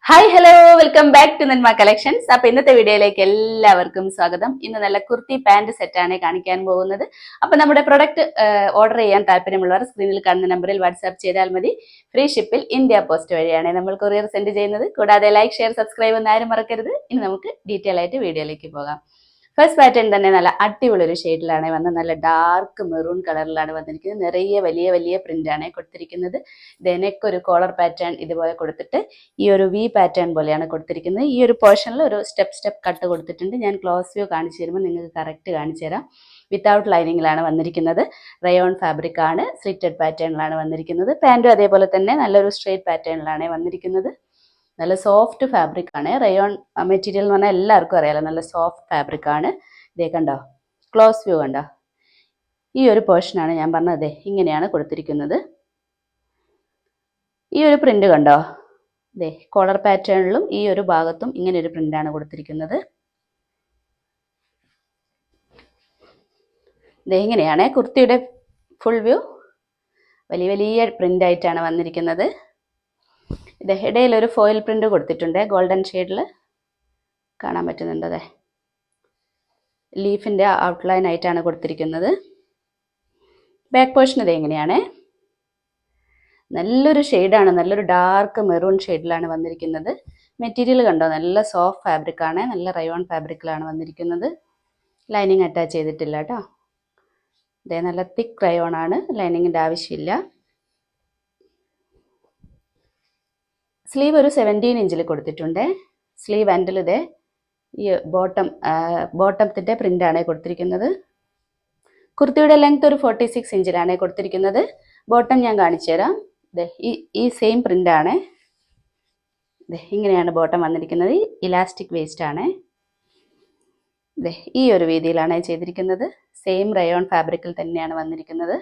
Hi hello welcome back to Nanma collections. അപ്പൊ ഇന്നത്തെ വീഡിയോയിലേക്ക് എല്ലാവർക്കും സ്വാഗതം. ഇന്ന് നല്ല കുർത്തി പാന്റ് സെറ്റ് ആണ് കാണിക്കാൻ പോകുന്നത്. അപ്പൊ നമ്മുടെ പ്രൊഡക്റ്റ് ഓർഡർ ചെയ്യാൻ താല്പര്യമുള്ളവർ സ്ക്രീനിൽ കാണുന്ന നമ്പറിൽ വാട്സ്ആപ്പ് ചെയ്താൽ മതി. ഫ്രീ ഷിപ്പിൽ ഇന്ത്യ പോസ്റ്റ് വഴിയാണ് നമ്മൾ കൊറിയർ സെൻഡ് ചെയ്യുന്നത്. കൂടാതെ ലൈക്ക്, ഷെയർ, സബ്സ്ക്രൈബ് ഒന്നും ആരും മറക്കരുത്. ഇനി നമുക്ക് ഡീറ്റെയിൽ ആയിട്ട് വീഡിയോയിലേക്ക് പോകാം. ഫസ്റ്റ് പാറ്റേൺ തന്നെ നല്ല അടിപൊളി ഒരു ഷെയ്ഡിലാണ് വന്നത്. നല്ല ഡാർക്ക് മെറൂൺ കളറിലാണ് വന്നിരിക്കുന്നത്. നിറയെ വലിയ വലിയ പ്രിന്റ് ആണ് കൊടുത്തിരിക്കുന്നത്. നെക്ക് കോളർ പാറ്റേൺ ഇതുപോലെ കൊടുത്തിട്ട് ഈ ഒരു വി പാറ്റേൺ പോലെയാണ് കൊടുത്തിരിക്കുന്നത്. ഈ ഒരു പോർഷനിൽ ഒരു സ്റ്റെപ്പ് കട്ട് കൊടുത്തിട്ടുണ്ട്. ഞാൻ ക്ലോസ് വ്യൂ കാണിച്ചു തരുമ്പോൾ നിങ്ങൾക്ക് കറക്റ്റ് കാണിച്ചു തരാം. വിത്തൗട്ട് ലൈനിങ്ങിലാണ് വന്നിരിക്കുന്നത്. റയോൺ ഫാബ്രിക് ആണ്. സ്ലിറ്റഡ് പാറ്റേണിലാണ് വന്നിരിക്കുന്നത്. പാൻറ്റും അതേപോലെ തന്നെ നല്ലൊരു സ്ട്രേറ്റ് പാറ്റേണിലാണ് വന്നിരിക്കുന്നത്. നല്ല സോഫ്റ്റ് ഫാബ്രിക് ആണ്. റയോൺ മെറ്റീരിയൽ എന്ന് പറഞ്ഞാൽ എല്ലാവർക്കും അറിയാലോ, നല്ല സോഫ്റ്റ് ഫാബ്രിക് ആണ്. ഇതേ കണ്ടോ, ക്ലോസ് വ്യൂ കണ്ടോ, ഈ ഒരു പോർഷനാണ് ഞാൻ പറഞ്ഞത്. ഇങ്ങനെയാണ് കൊടുത്തിരിക്കുന്നത്. ഈ ഒരു പ്രിന്റ് കണ്ടോ, ഇതേ കോളർ പാറ്റേണിലും ഈ ഒരു ഭാഗത്തും ഇങ്ങനെ ഒരു പ്രിന്റാണ് കൊടുത്തിരിക്കുന്നത്. ഇതേ ഇങ്ങനെയാണ് കുർത്തിയുടെ ഫുൾ വ്യൂ. വലിയ വലിയ പ്രിന്റ് ആയിട്ടാണ് വന്നിരിക്കുന്നത്. ഇത് ഇടയിൽ ഒരു ഫോയിൽ പ്രിന്റ് കൊടുത്തിട്ടുണ്ട്. ഗോൾഡൻ ഷെയ്ഡിൽ കാണാൻ പറ്റുന്നുണ്ട്. അതെ, ലീഫിന്റെ ഔട്ട്ലൈൻ ആയിട്ടാണ് കൊടുത്തിരിക്കുന്നത്. ബാക്ക് പോർഷൻ ഇത് എങ്ങനെയാണ്, നല്ലൊരു ഷെയ്ഡാണ്. നല്ലൊരു ഡാർക്ക് മെറൂൺ ഷെയ്ഡിലാണ് വന്നിരിക്കുന്നത്. മെറ്റീരിയൽ കണ്ടോ, നല്ല സോഫ്റ്റ് ഫാബ്രിക് ആണ്. നല്ല റയോൺ ഫാബ്രിക്കിലാണ് വന്നിരിക്കുന്നത്. ലൈനിങ് അറ്റാച്ച് ചെയ്തിട്ടില്ല കേട്ടോ. ഇതേ നല്ല തിക്ക് റയോൺ ആണ്, ലൈനിങ്ങിന്റെ ആവശ്യമില്ല. സ്ലീവ് ഒരു 17 ഇഞ്ചിൽ കൊടുത്തിട്ടുണ്ട്. സ്ലീവ് ആൻഡിൽ ഇതേ ഈ ബോട്ടത്തിന്റെ പ്രിന്റാണ് കൊടുത്തിരിക്കുന്നത്. കുർത്തിയുടെ ലെങ്ത് ഒരു 46 ഇഞ്ചിലാണ് കൊടുത്തിരിക്കുന്നത്. ബോട്ടം ഞാൻ കാണിച്ചു തരാം. ഈ സെയിം പ്രിന്റാണ്. ഇങ്ങനെയാണ് ബോട്ടം വന്നിരിക്കുന്നത്. ഇലാസ്റ്റിക് വേസ്റ്റ് ആണ്. ഈ ഒരു രീതിയിലാണ് ചെയ്തിരിക്കുന്നത്. സെയിം റയോൺ ഫാബ്രിക്കിൽ തന്നെയാണ് വന്നിരിക്കുന്നത്.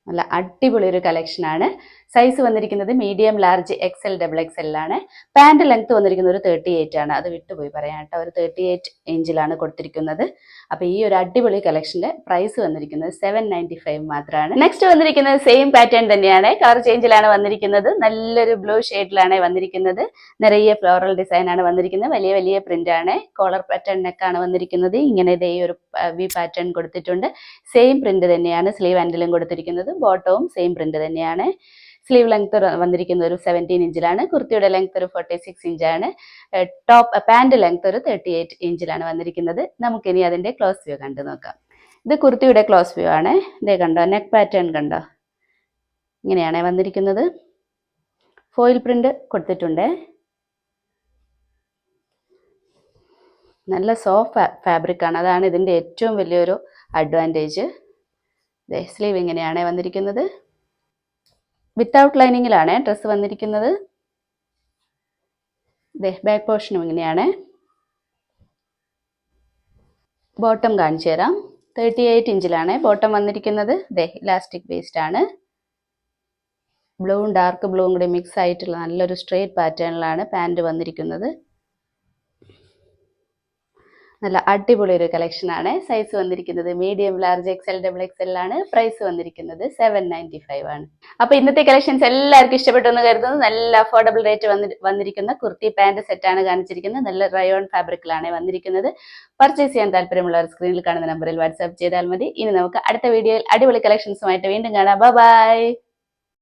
നല്ല അടിപൊളി ഒരു കളക്ഷൻ ആണ്. സൈസ് വന്നിരിക്കുന്നത് മീഡിയം, ലാർജ്, XL, XXL ആണ്. പാന്റ് ലെങ്ത് വന്നിരിക്കുന്നത് ഒരു 38 ആണ്. അത് വിട്ടുപോയി പറയാം കേട്ടോ. ഒരു 38 ഇഞ്ചിലാണ് കൊടുത്തിരിക്കുന്നത്. അപ്പൊ ഈ ഒരു അടിപൊളി കളക്ഷന്റെ പ്രൈസ് വന്നിരിക്കുന്നത് 795 മാത്രമാണ്. നെക്സ്റ്റ് വന്നിരിക്കുന്നത് സെയിം പാറ്റേൺ തന്നെയാണ്. കളർ ചേഞ്ചിലാണ് വന്നിരിക്കുന്നത്. നല്ലൊരു ബ്ലൂ ഷെയ്ഡിലാണ് വന്നിരിക്കുന്നത്. നിറയെ ഫ്ലോറൽ ഡിസൈൻ ആണ് വന്നിരിക്കുന്നത്. വലിയ വലിയ പ്രിന്റ് ആണ്. കോളർ പാറ്റേൺ നെക്കാണ് വന്നിരിക്കുന്നത്. ഇങ്ങനെ ഈ ഒരു വി പാറ്റേൺ കൊടുത്തിട്ടുണ്ട്. സെയിം പ്രിന്റ് തന്നെയാണ് സ്ലീവ് ആൻഡിലും കൊടുത്തിരിക്കുന്നത്. ബോട്ടവും സെയിം പ്രിന്റ് തന്നെയാണ്. സ്ലീവ് ലെങ്ത് വന്നിരിക്കുന്നത് ഒരു 17 ഇഞ്ചിലാണ്. കുർത്തിയുടെ ലെങ്ത് ഒരു 46 ഇഞ്ചാണ്. പാന്റ് ലെങ്ത് ഒരു 38 ഇഞ്ചിലാണ് വന്നിരിക്കുന്നത്. നമുക്കിനി അതിന്റെ ക്ലോസ് വ്യൂ കണ്ടു നോക്കാം. ഇത് കുർത്തിയുടെ ക്ലോസ് വ്യൂ ആണ്. ഇതേ കണ്ടോ, നെക്ക് പാറ്റേൺ കണ്ടോ, ഇങ്ങനെയാണ് വന്നിരിക്കുന്നത്. ഫോയിൽ പ്രിന്റ് കൊടുത്തിട്ടുണ്ട്. നല്ല സോഫ്റ്റ് ഫാബ്രിക് ആണ്. അതാണ് ഇതിന്റെ ഏറ്റവും വലിയൊരു അഡ്വാൻറ്റേജ്. സ്ലീവ് ഇങ്ങനെയാണ് വന്നിരിക്കുന്നത്. വിത്തൗട്ട് ലൈനിങ്ങിലാണ് ഡ്രസ്സ് വന്നിരിക്കുന്നത്. ബാക്ക് പോർഷനും ഇങ്ങനെയാണ്. ബോട്ടം കാണിച്ചു തരാം. 38 ഇഞ്ചിലാണ് ബോട്ടം വന്നിരിക്കുന്നത്. ഇലാസ്റ്റിക് വേസ്റ്റ് ആണ്. ബ്ലൂവും ഡാർക്ക് ബ്ലൂവും കൂടി മിക്സ് ആയിട്ടുള്ള നല്ലൊരു സ്ട്രേറ്റ് പാറ്റേണിലാണ് പാൻറ് വന്നിരിക്കുന്നത്. നല്ല അടിപൊളി ഒരു കളക്ഷൻ ആണ്. സൈസ് വന്നിരിക്കുന്നത് മീഡിയം, ലാർജ്, XL, XXL ആണ്. പ്രൈസ് വന്നിരിക്കുന്നത് 795 ആണ്. അപ്പൊ ഇന്നത്തെ കളക്ഷൻസ് എല്ലാവർക്കും ഇഷ്ടപ്പെട്ടു എന്ന് കരുതുന്നു. നല്ല അഫോർഡബിൾ റേറ്റ് വന്നിരിക്കുന്ന കുർത്തി പാന്റ് സെറ്റ് ആണ് കാണിച്ചിരിക്കുന്നത്. നല്ല റയോൺ ഫാബ്രിക്കിലാണ് വന്നിരിക്കുന്നത്. പർച്ചേസ് ചെയ്യാൻ താല്പര്യമുള്ളവർ സ്ക്രീനിൽ കാണുന്ന നമ്പറിൽ വാട്സ്ആപ്പ് ചെയ്താൽ മതി. ഇനി നമുക്ക് അടുത്ത വീഡിയോയിൽ അടിപൊളി കളക്ഷൻസുമായിട്ട് വീണ്ടും കാണാം. ബൈ.